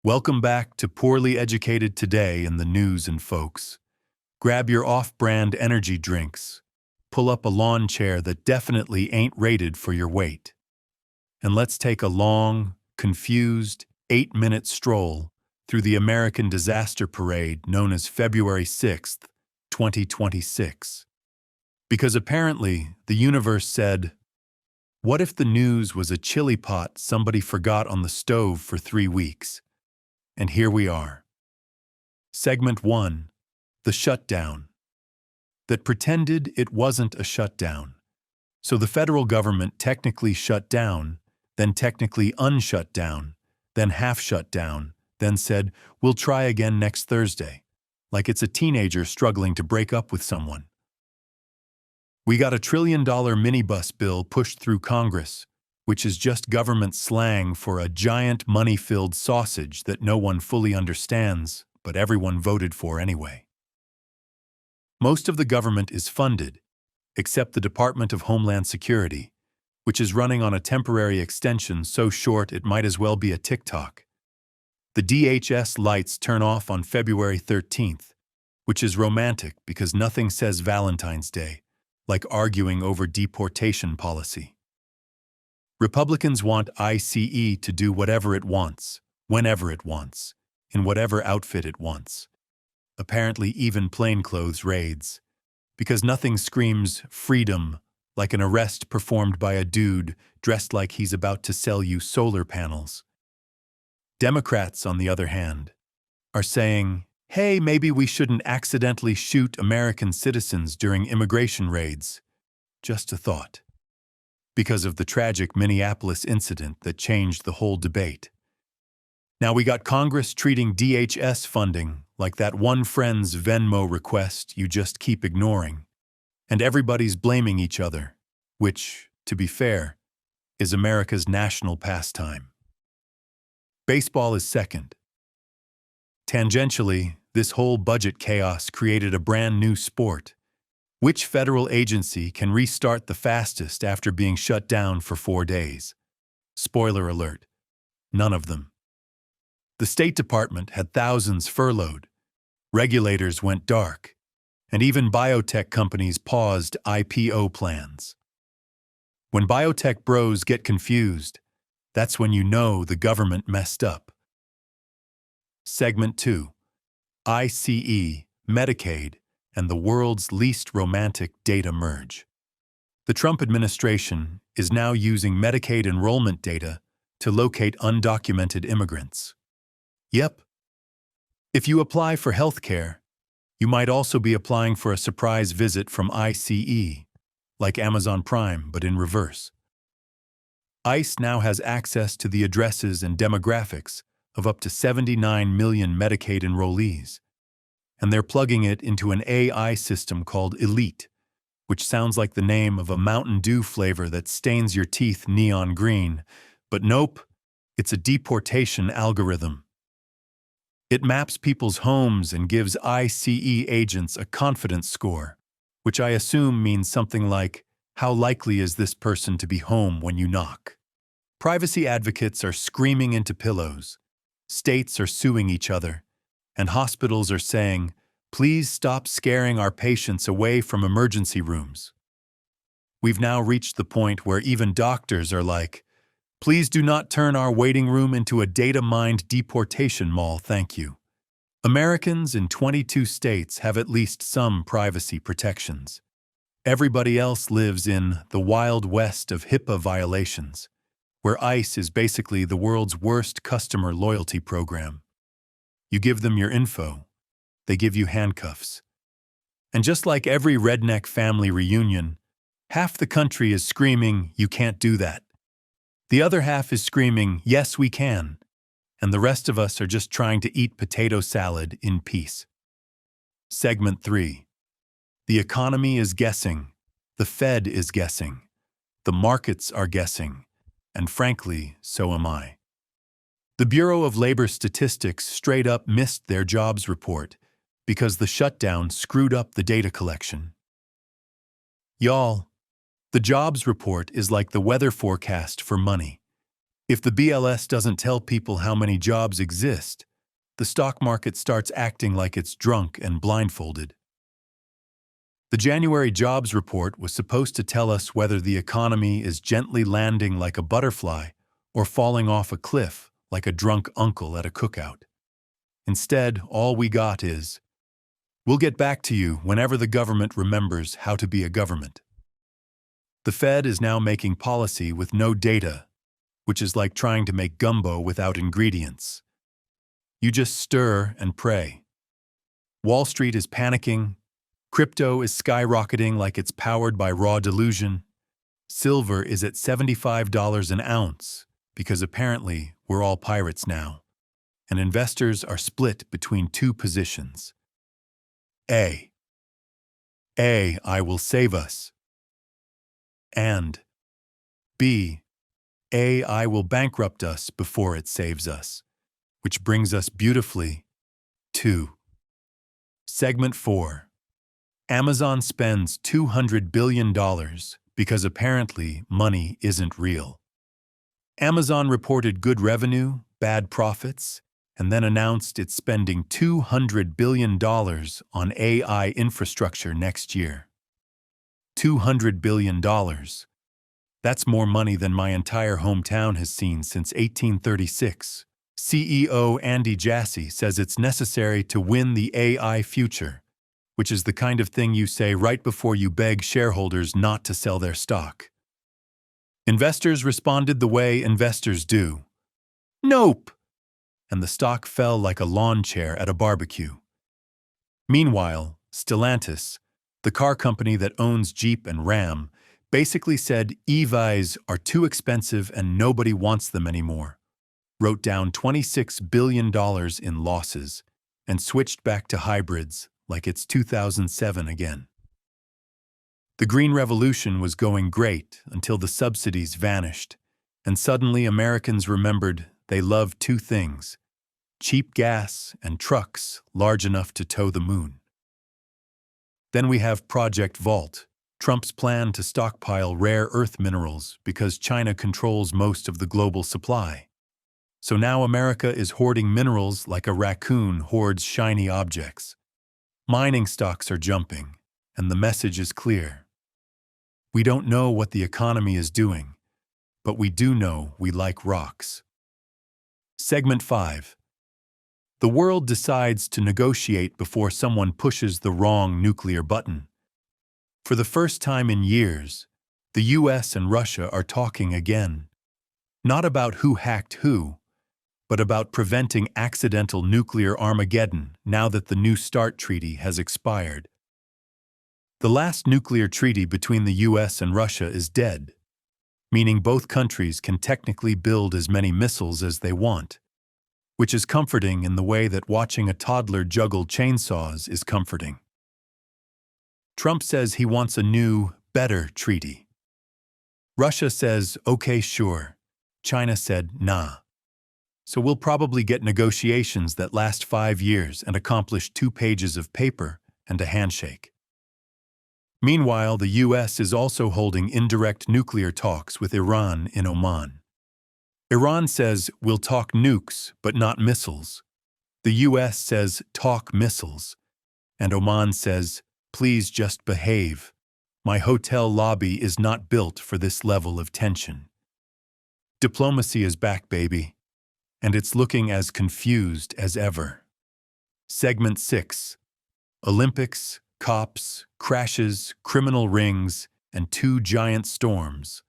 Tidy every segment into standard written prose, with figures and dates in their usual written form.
Welcome back to Poorly Educated Today in the News and Folks. Grab your off-brand energy drinks, pull up a lawn chair that definitely ain't rated for your weight, and let's take a long, confused, 8-minute stroll through the American disaster parade known as February 6th, 2026. Because apparently, the universe said, what if the news was a chili pot somebody forgot on the stove for 3 weeks? And here we are. Segment 1, the shutdown. That pretended it wasn't a shutdown. So the federal government technically shut down, then technically unshut down, then half shut down, then said, we'll try again next Thursday, like it's a teenager struggling to break up with someone. We got a $1 trillion minibus bill pushed through Congress, which is just government slang for a giant money-filled sausage that no one fully understands, but everyone voted for anyway. Most of the government is funded, except the Department of Homeland Security, which is running on a temporary extension so short it might as well be a TikTok. The DHS lights turn off on February 13th, which is romantic because nothing says Valentine's Day, like arguing over deportation policy. Republicans want ICE to do whatever it wants, whenever it wants, in whatever outfit it wants. Apparently even plainclothes raids, because nothing screams freedom like an arrest performed by a dude dressed like he's about to sell you solar panels. Democrats, on the other hand, are saying, hey, maybe we shouldn't accidentally shoot American citizens during immigration raids. Just a thought. Because of the tragic Minneapolis incident that changed the whole debate. Now we got Congress treating DHS funding like that one friend's Venmo request you just keep ignoring, and everybody's blaming each other, which, to be fair, is America's national pastime. Baseball is second. Tangentially, this whole budget chaos created a brand new sport. Which federal agency can restart the fastest after being shut down for 4 days? Spoiler alert, none of them. The State Department had thousands furloughed, regulators went dark, and even biotech companies paused IPO plans. When biotech bros get confused, that's when you know the government messed up. Segment 2, ICE, Medicaid, and the world's least romantic data merge. The Trump administration is now using Medicaid enrollment data to locate undocumented immigrants. Yep. If you apply for health care, you might also be applying for a surprise visit from ICE, like Amazon Prime, but in reverse. ICE now has access to the addresses and demographics of up to 79 million Medicaid enrollees, and they're plugging it into an AI system called Elite, which sounds like the name of a Mountain Dew flavor that stains your teeth neon green. But nope, it's a deportation algorithm. It maps people's homes and gives ICE agents a confidence score, which I assume means something like, how likely is this person to be home when you knock? Privacy advocates are screaming into pillows, states are suing each other, and hospitals are saying, please stop scaring our patients away from emergency rooms. We've now reached the point where even doctors are like, please do not turn our waiting room into a data-mined deportation mall, thank you. Americans in 22 states have at least some privacy protections. Everybody else lives in the Wild West of HIPAA violations, where ICE is basically the world's worst customer loyalty program. You give them your info, they give you handcuffs. And just like every redneck family reunion, half the country is screaming, you can't do that. The other half is screaming, yes, we can. And the rest of us are just trying to eat potato salad in peace. Segment 3. The economy is guessing. The Fed is guessing. The markets are guessing. And frankly, so am I. The Bureau of Labor Statistics straight up missed their jobs report because the shutdown screwed up the data collection. Y'all, the jobs report is like the weather forecast for money. If the BLS doesn't tell people how many jobs exist, the stock market starts acting like it's drunk and blindfolded. The January jobs report was supposed to tell us whether the economy is gently landing like a butterfly or falling off a cliff like a drunk uncle at a cookout. Instead, all we got is, "We'll get back to you whenever the government remembers how to be a government." The Fed is now making policy with no data, which is like trying to make gumbo without ingredients. You just stir and pray. Wall Street is panicking. Crypto is skyrocketing like it's powered by raw delusion. Silver is at $75 an ounce because apparently we're all pirates now, and investors are split between two positions. A, I will save us. And B, AI will bankrupt us before it saves us, which brings us beautifully to Segment 4. Amazon spends $200 billion because apparently money isn't real. Amazon reported good revenue, bad profits, and then announced it's spending $200 billion on AI infrastructure next year. $200 billion. That's more money than my entire hometown has seen since 1836. CEO Andy Jassy says it's necessary to win the AI future, which is the kind of thing you say right before you beg shareholders not to sell their stock. Investors responded the way investors do. Nope! And the stock fell like a lawn chair at a barbecue. Meanwhile, Stellantis, the car company that owns Jeep and Ram, basically said EVs are too expensive and nobody wants them anymore, wrote down $26 billion in losses, and switched back to hybrids like it's 2007 again. The Green Revolution was going great until the subsidies vanished, and suddenly Americans remembered they loved two things: cheap gas and trucks large enough to tow the moon. Then we have Project Vault, Trump's plan to stockpile rare earth minerals because China controls most of the global supply. So now America is hoarding minerals like a raccoon hoards shiny objects. Mining stocks are jumping, and the message is clear. We don't know what the economy is doing, but we do know we like rocks. Segment 5. The world decides to negotiate before someone pushes the wrong nuclear button. For the first time in years, the US and Russia are talking again. Not about who hacked who, but about preventing accidental nuclear Armageddon now that the New START treaty has expired. The last nuclear treaty between the US and Russia is dead, meaning both countries can technically build as many missiles as they want, which is comforting in the way that watching a toddler juggle chainsaws is comforting. Trump says he wants a new, better treaty. Russia says, okay, sure. China said, nah. So we'll probably get negotiations that last 5 years and accomplish 2 pages of paper and a handshake. Meanwhile, the US is also holding indirect nuclear talks with Iran in Oman. Iran says, we'll talk nukes, but not missiles. The US says, talk missiles. And Oman says, please just behave. My hotel lobby is not built for this level of tension. Diplomacy is back, baby. And it's looking as confused as ever. Segment 6. Olympics, cops, crashes, criminal rings, and 2 giant storms.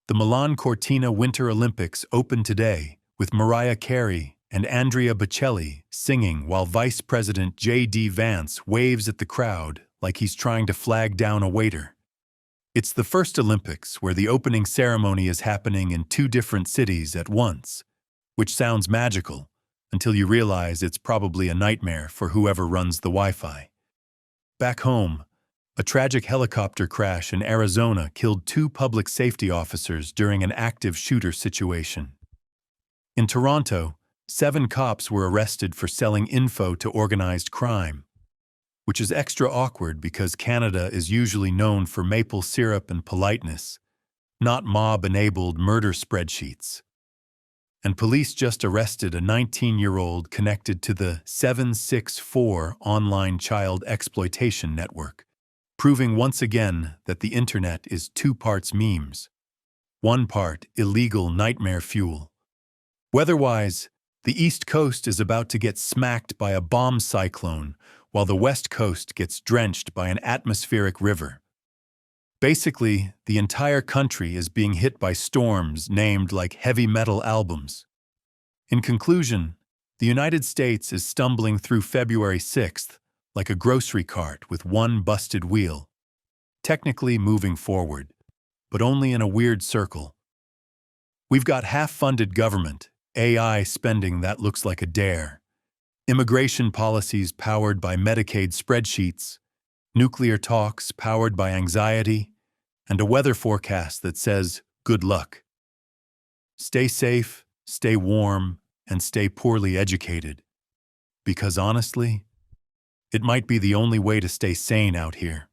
The Milan Cortina Winter Olympics opened today with Mariah Carey and Andrea Bocelli singing while Vice President J.D. Vance waves at the crowd like he's trying to flag down a waiter. It's the first Olympics where the opening ceremony is happening in 2 different cities at once, which sounds magical until you realize it's probably a nightmare for whoever runs the Wi-Fi. Back home, a tragic helicopter crash in Arizona killed 2 public safety officers during an active shooter situation. In Toronto, 7 cops were arrested for selling info to organized crime, which is extra awkward because Canada is usually known for maple syrup and politeness, not mob-enabled murder spreadsheets. And police just arrested a 19-year-old connected to the 764 online child exploitation network, proving once again that the internet is two parts memes, one part illegal nightmare fuel. Weather-wise, the East Coast is about to get smacked by a bomb cyclone, while the West Coast gets drenched by an atmospheric river. Basically, the entire country is being hit by storms named like heavy metal albums. In conclusion, the United States is stumbling through February 6th like a grocery cart with one busted wheel, technically moving forward, but only in a weird circle. We've got half-funded government, AI spending that looks like a dare, immigration policies powered by Medicaid spreadsheets, nuclear talks powered by anxiety, and a weather forecast that says, good luck. Stay safe, stay warm, and stay poorly educated. Because honestly, it might be the only way to stay sane out here.